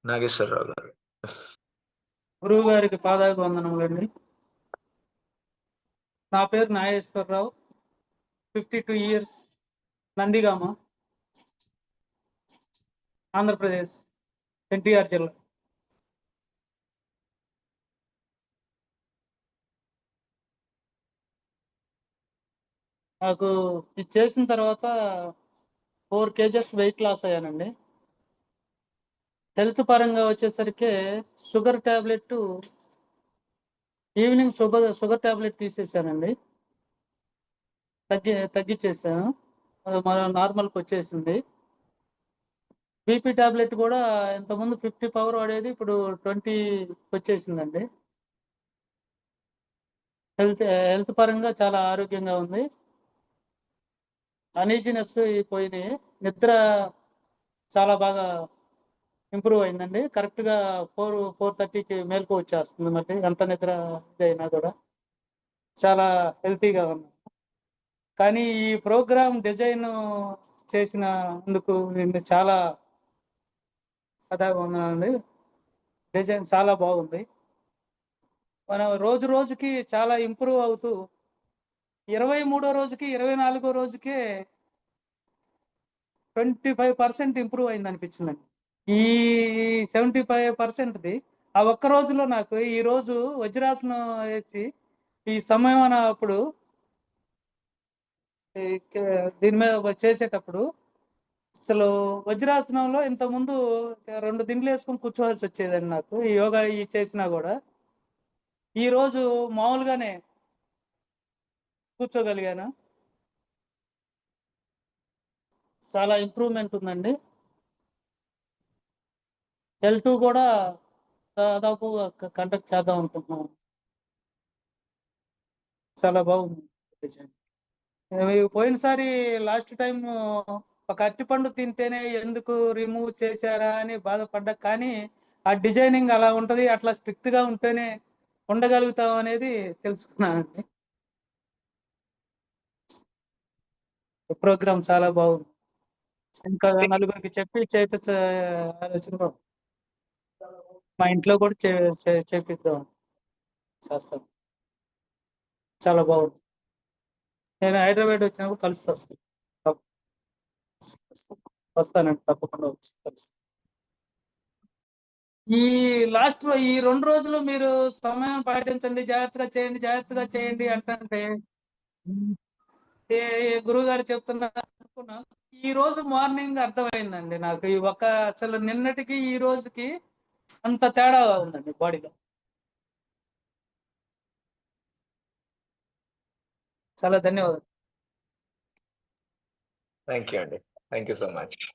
నాగేశ్వరరావు గారు. గురువు గారికి పాదాభివందనములండి. నా పేరు నాగేశ్వరరావు. 52 ఇయర్స్, నందిగామ, ఆంధ్రప్రదేశ్, ఎన్టీఆర్ జిల్లా. నాకు ఇది చేసిన తర్వాత 4 కేజెస్ వెయిట్ లాస్ అయ్యానండి. హెల్త్ పరంగా వచ్చేసరికి sugar tablet, evening sugar tablet తీసేసానండి. తగ్గించేసాను. మన నార్మల్కి వచ్చేసింది. బీపీ టాబ్లెట్ కూడా ఇంతకుముందు 50 పవర్ వాడేది, ఇప్పుడు 20 వచ్చేసిందండి. హెల్త్ పరంగా చాలా ఆరోగ్యంగా ఉంది. అనీజినెస్ పోయినాయి. నిద్ర చాలా బాగా ఇంప్రూవ్ అయిందండి. కరెక్ట్గా 4:30కి మేల్కో వచ్చేస్తుంది. మళ్ళీ ఎంత నిద్ర ఇదైనా కూడా చాలా హెల్తీగా ఉన్నాను. కానీ ఈ ప్రోగ్రామ్ డిజైన్ చేసినందుకు నేను చాలా ఉన్నానండి. డిజైన్ చాలా బాగుంది. మనం రోజు రోజుకి చాలా ఇంప్రూవ్ అవుతూ 23వ రోజుకి 24వ రోజుకే 25% ఇంప్రూవ్ అయింది అనిపించిందండి. ఈ 75%ది ఆ ఒక్క రోజులో నాకు ఈ రోజు వజ్రాసనం వేసి ఈ సమయం అప్పుడు దీని మీద చేసేటప్పుడు అసలు వజ్రాసనంలో ఇంతకుముందు 2 దిండ్లు వేసుకొని కూర్చోవాల్సి వచ్చేదండి. నాకు ఈ యోగా చేసినా కూడా ఈ రోజు మామూలుగానే కూర్చోగలిగాను. చాలా ఇంప్రూవ్మెంట్ ఉందండి. L2 కూడా దాదాపు కండక్ట్ చేద్దాం అనుకుంటున్నాం. చాలా బాగుంది. పోయినసారి లాస్ట్ టైం ఒక అరటిపండు తింటేనే ఎందుకు రిమూవ్ చేశారా అని బాధపడ్డా. కానీ ఆ డిజైనింగ్ అలా ఉంటది, అట్లా స్ట్రిక్ట్ గా ఉంటేనే ఉండగలుగుతాం అనేది తెలుసుకున్నానండి. ప్రోగ్రామ్ చాలా బాగుంది. ఇంకా నలుగురికి చెప్పి చేపించే ఆలోచనలో మా ఇంట్లో కూడా చేపిద్దాం చేస్తాం. చాలా బాగుంది. నేను హైదరాబాద్ వచ్చినప్పుడు కలుస్తాను. వస్తానండి, తప్పకుండా వచ్చి కలుస్తాను. ఈ లాస్ట్ ఈ 2 రోజులు మీరు సమయం పాటించండి, జాగ్రత్తగా చేయండి అంటే గురువు గారు చెప్తున్నారు అనుకున్నా. ఈ రోజు మార్నింగ్ అర్థమైందండి నాకు. ఈ అసలు నిన్నటికి ఈ రోజుకి అంత తేడా ఉందండి బాడీలో. చాలా ధన్యవాదాలు. థ్యాంక్ యూ అండి. Thank you so much.